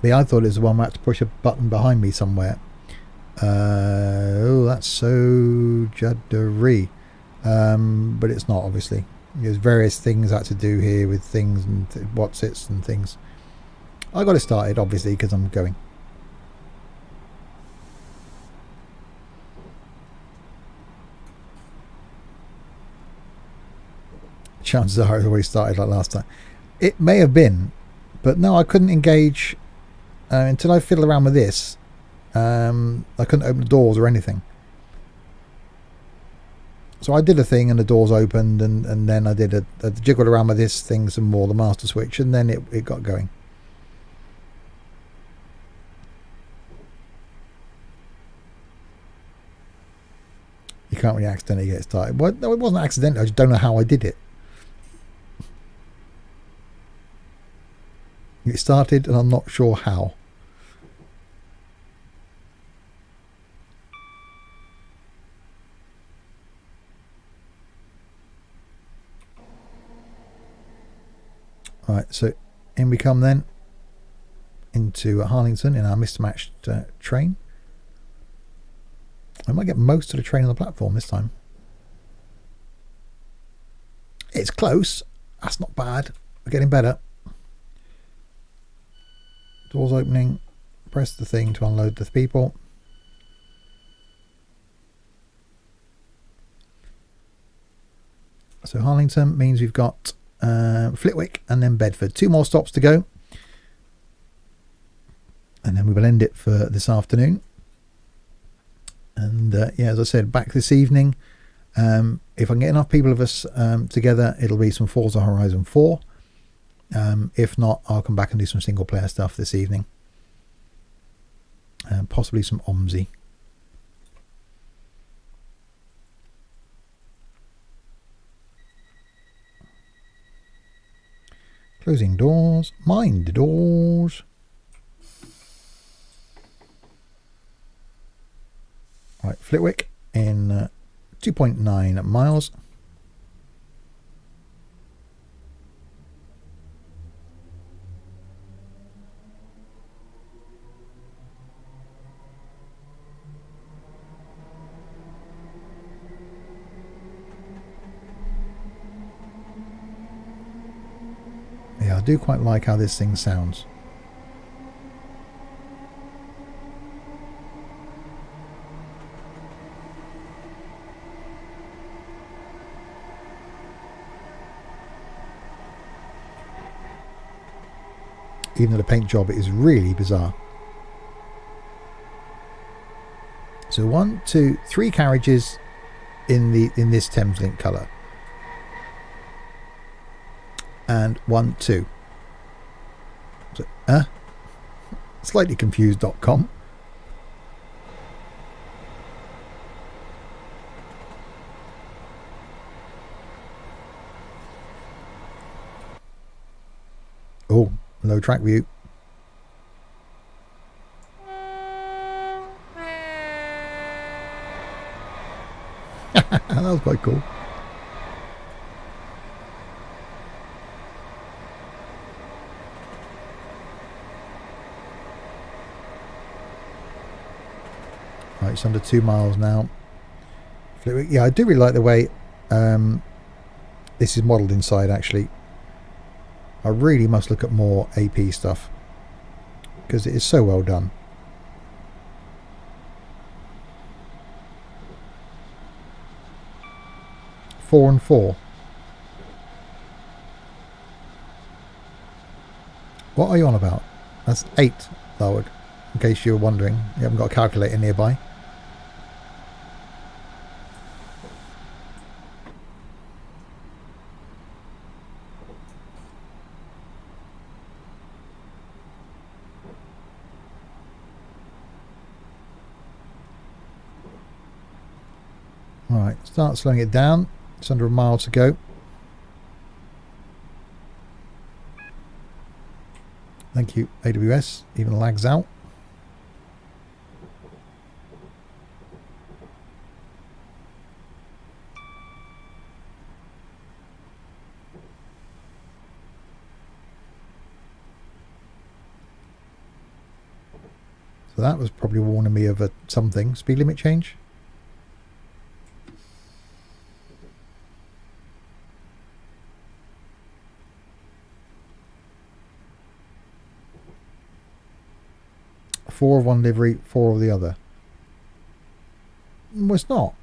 I thought it was the one where I had to push a button behind me somewhere. Oh, that's so juddery. But it's not, obviously. There's various things I had to do here with things and what's its and things. I got it started, obviously, because I'm going. Chances are it's already started like last time. It may have been, but no, I couldn't engage until I fiddled around with this. I couldn't open the doors or anything. So I did a thing and the doors opened, and then I did a jiggled around with this thing some more, the master switch, and then it got going. You can't really accidentally get it started. Well, no, it wasn't accidental. I just don't know how I did it. It started and I'm not sure how. Right, so in we come then into Harlington in our mismatched train. I might get most of the train on the platform this time. It's close. That's not bad. We're getting better. Doors opening. Press the thing to unload the people. So Harlington means we've got Flitwick and then Bedford. 2 more stops to go. And then we will end it for this afternoon. And yeah, as I said, back this evening. If I can get enough people of us together, it'll be some Forza Horizon 4. If not, I'll come back and do some single player stuff this evening. Possibly some OMSI. Closing doors. Mind the doors. Right, Flitwick in 2.9 miles. Yeah, I do quite like how this thing sounds. Even though the paint job is really bizarre. So 1, 2, 3 carriages in this Thameslink colour. And 1, 2. So, slightly confused.com. Oh, low track view. That was quite cool. Right, it's under 2 miles now. Yeah, I do really like the way this is modelled inside, actually. I really must look at more AP stuff because it is so well done. Four and 4. What are you on about? That's 8 lowered, in case you were wondering. You haven't got a calculator nearby. Alright, start slowing it down. It's under a mile to go. Thank you, AWS. Even lags out. So that was probably warning me of a something. Speed limit change. Four of one livery, four of the other. Well, it's not.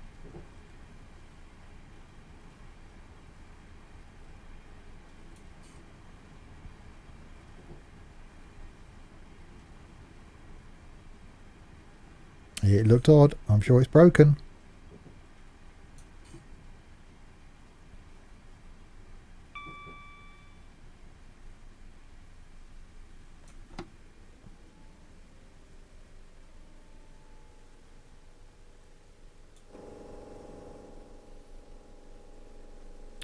It looked odd. I'm sure it's broken.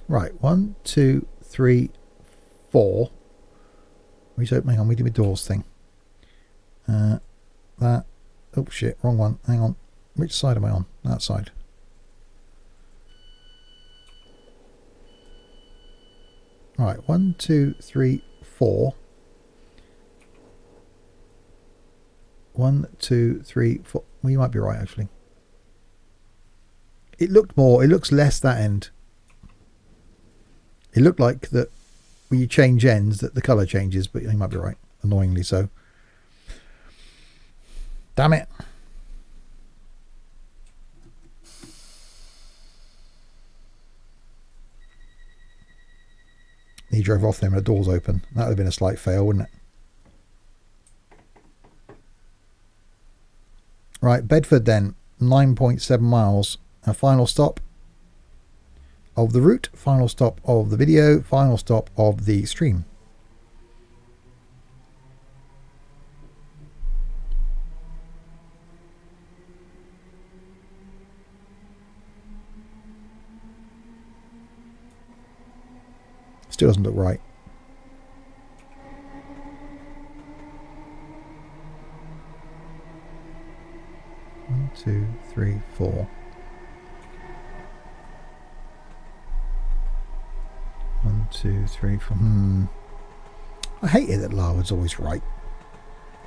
Right, 1, 2, 3, 4. Hang on, we did the doors thing. That. Oh shit, wrong one. Hang on. Which side am I on? That side. Right, 1, 2, 3, 4. 1, 2, 3, 4. Well, you might be right actually. It looked more. It looks less that end. It looked like that when you change ends that the colour changes, but you might be right. Annoyingly so. Damn it. He drove off there and the door's open. That would have been a slight fail, wouldn't it? Right, Bedford then. 9.7 miles. A final stop of the route. Final stop of the video. Final stop of the stream. Still doesn't look right. One, two, three, four. 1, 2, 3, 4. I hate it that Larwood's always right.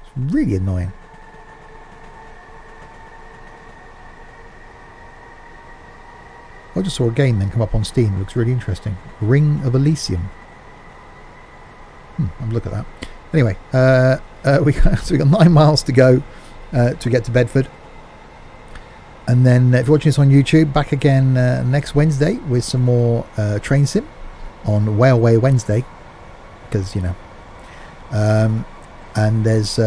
It's really annoying. I just saw a game then come up on Steam. It looks really interesting. Ring of Elysium. I'll look at that. Anyway, we got 9 miles to go to get to Bedford. And then if you're watching this on YouTube, back again next Wednesday with some more train sim on Whaleway Wednesday. Because, you know. And there's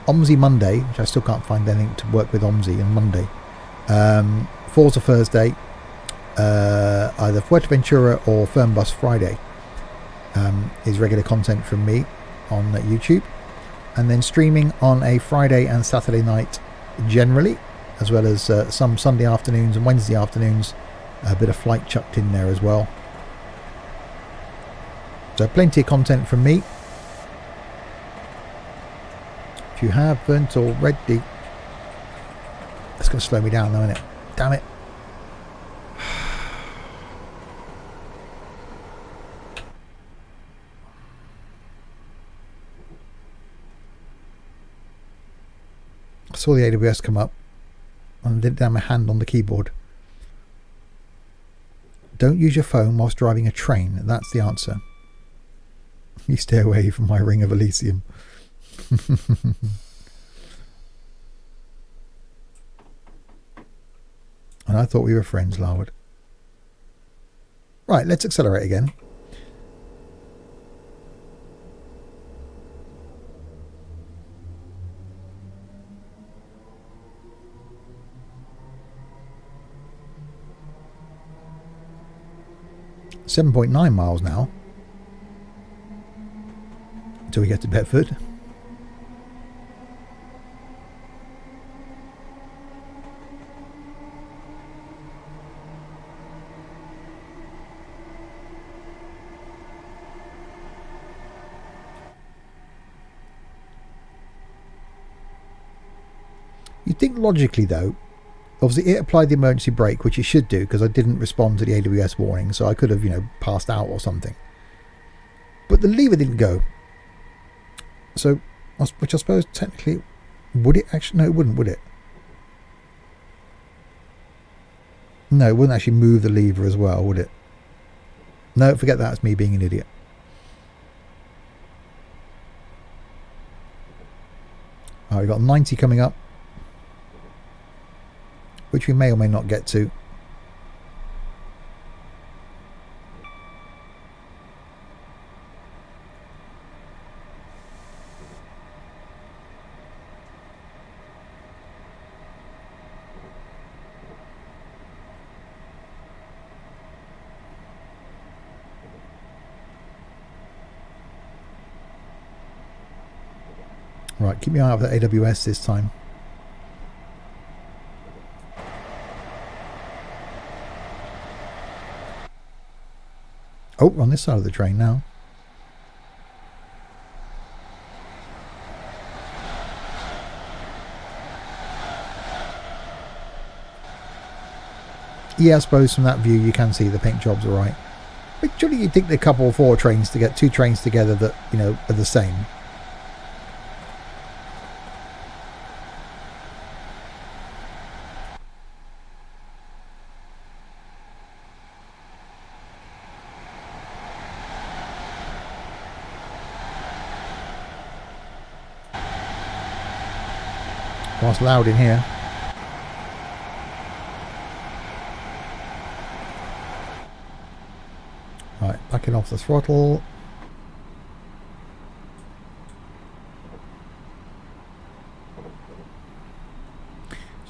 OMSI Monday, which I still can't find anything to work with OMSI on Monday. Forza Thursday. Either Fuerteventura or Fernbus Friday is regular content from me on YouTube, and then streaming on a Friday and Saturday night generally, as well as some Sunday afternoons and Wednesday afternoons, a bit of flight chucked in there as well. So plenty of content from me. If you haven't already, that's going to slow me down though, isn't it? Damn it. I saw the AWS come up and did down my hand on the keyboard. Don't use your phone whilst driving a train. That's the answer. You stay away from my Ring of Elysium. And I thought we were friends, Larwood. Right, let's accelerate again. .9 miles now until we get to Bedford. You'd think logically though, obviously it applied the emergency brake, which it should do because I didn't respond to the AWS warning, so I could have, passed out or something. But the lever didn't go. So, which I suppose technically, would it actually? No, it wouldn't, would it? No, it wouldn't actually move the lever as well, would it? No, forget that. It's me being an idiot. Alright, we've got 90 coming up, which we may or may not get to. Right, keep your eye out for the AWS this time. Oh, we're on this side of the train now. Yeah, I suppose from that view you can see the paint jobs are right. But surely you'd think the couple of two trains together that, are the same. Oh, it's loud in here. Right, backing off the throttle.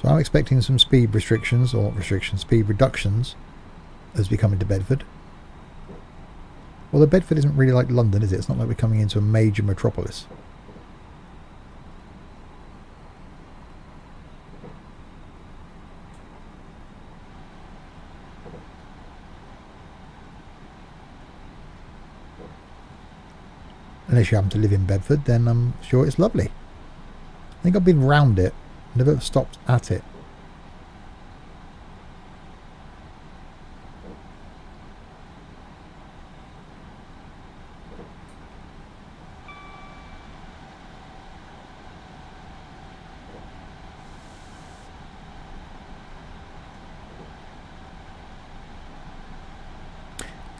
So I'm expecting some speed restrictions, speed reductions as we come into Bedford. Although Bedford isn't really like London, is it? It's not like we're coming into a major metropolis. Unless you happen to live in Bedford, then I'm sure it's lovely. I think I've been round it, never stopped at it.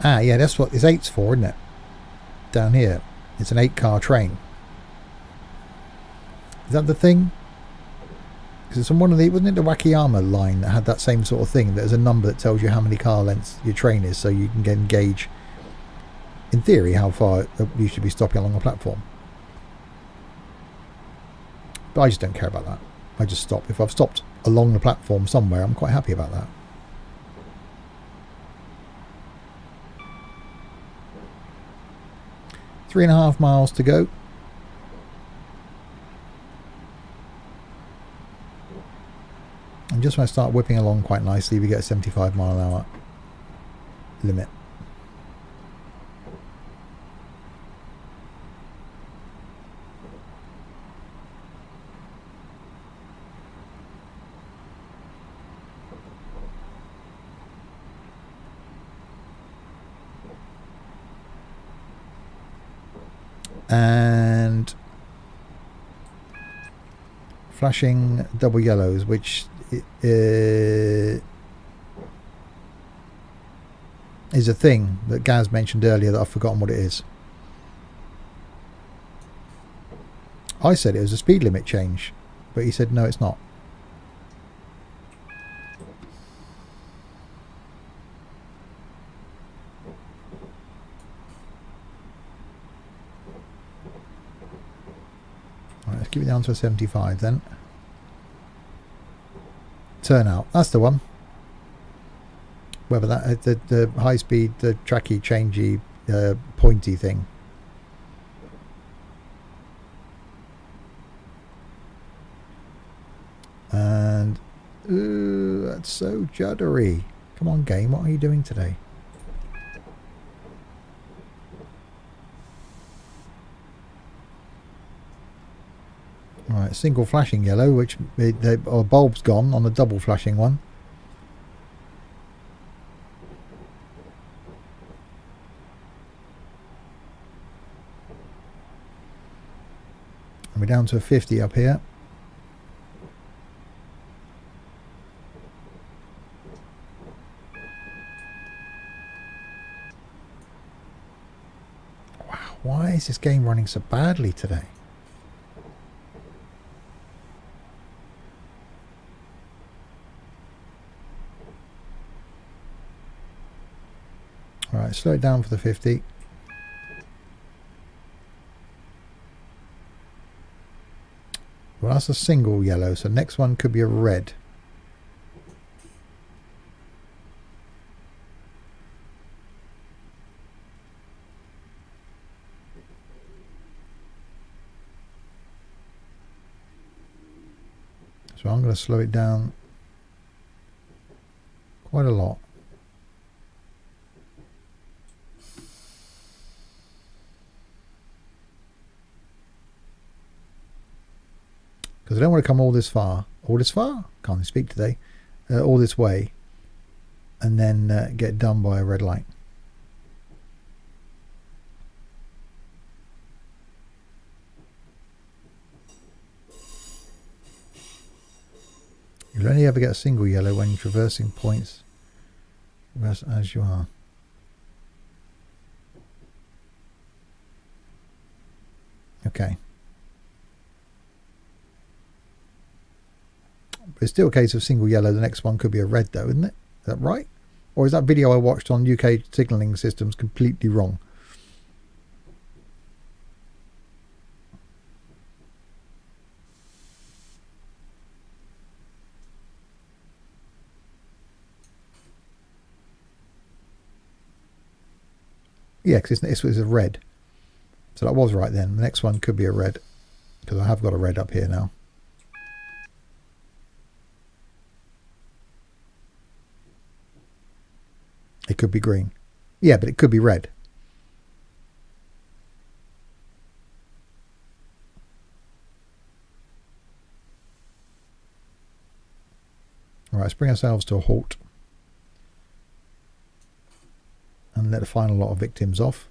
Ah, yeah, that's what this 8's for, isn't it? Down here. It's an 8-car train. Is that the thing? Because it's on one of the... Wasn't it the Wakayama line that had that same sort of thing? There's a number that tells you how many car lengths your train is, so you can gauge, in theory, how far you should be stopping along a platform. But I just don't care about that. I just stop. If I've stopped along the platform somewhere, I'm quite happy about that. Three and a half miles to go. And just when I start whipping along quite nicely, we get a 75-mile-an-hour limit. And flashing double yellows, which is a thing that Gaz mentioned earlier that I've forgotten what it is. I said it was a speed limit change, but he said no, it's not. Let's keep it down to a 75 then. Turnout, that's the one. Whether that the high speed, the tracky, changey, pointy thing. And ooh, that's so juddery. Come on, game, what are you doing today? Right, Right, single flashing yellow, which the bulb's gone on the double flashing one. And we're down to a 50 up here. Wow, why is this game running so badly today? Alright, slow it down for the 50. Well, that's a single yellow, so next one could be a red. So I'm going to slow it down quite a lot. Because I don't want to come all this far. Can't even speak today. All this way. And then get done by a red light. You'll only ever get a single yellow when you're traversing points as you are. Okay. But it's still a case of single yellow. The next one could be a red though, isn't it? Is that right? Or is that video I watched on UK signalling systems completely wrong? Yeah, because this was a red. So that was right then. The next one could be a red. Because I have got a red up here now. It could be green. Yeah, but it could be red. All right, let's bring ourselves to a halt. And let the final lot of victims off.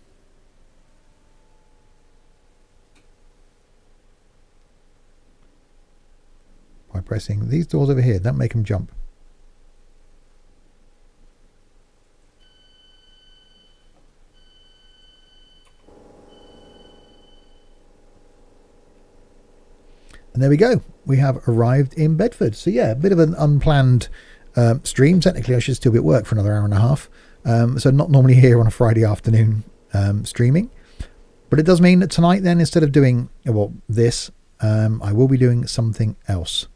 By pressing these doors over here. Don't make them jump. And there we go. We have arrived in Bedford. So yeah, a bit of an unplanned stream. Technically, I should still be at work for another hour and a half. So not normally here on a Friday afternoon streaming. But it does mean that tonight then, instead of doing, well, this, I will be doing something else.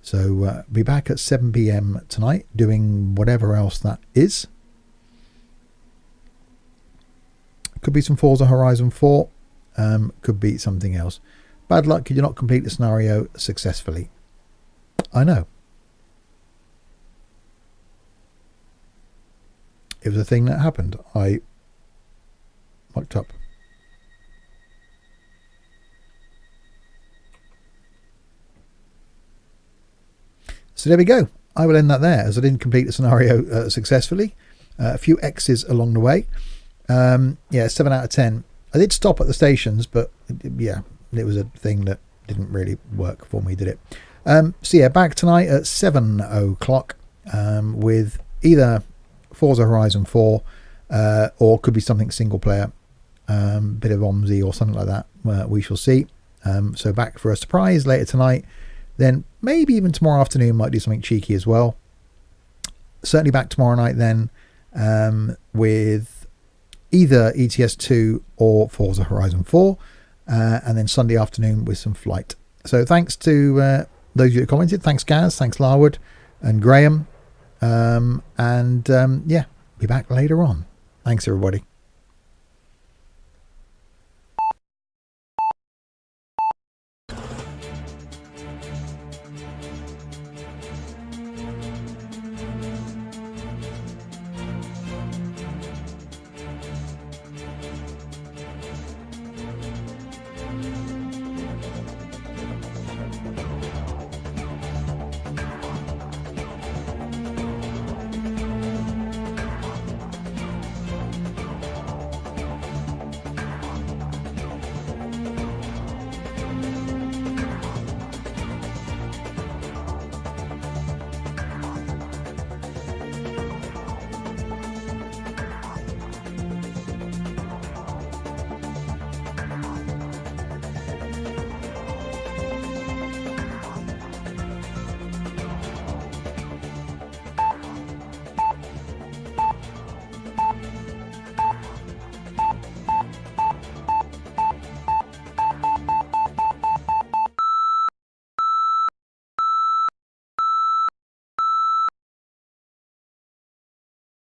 So be back at 7 p.m. tonight doing whatever else that is. Could be some Forza Horizon 4. Could be something else. Bad luck, could you not complete the scenario successfully? I know. It was a thing that happened. I mucked up. So there we go. I will end that there, as I didn't complete the scenario successfully. A few X's along the way. Yeah, 7 out of 10. I did stop at the stations, but yeah, it was a thing that didn't really work for me, did it? So yeah, back tonight at 7 o'clock with either Forza Horizon 4 or could be something single player, bit of OMSI or something like that. We shall see. So back for a surprise later tonight. Then maybe even tomorrow afternoon might do something cheeky as well. Certainly back tomorrow night then with either ETS2 or Forza Horizon 4. And then Sunday afternoon with some flight. So thanks to those of you that commented. Thanks Gaz, thanks Larwood and Graham. Yeah, be back later on. Thanks everybody.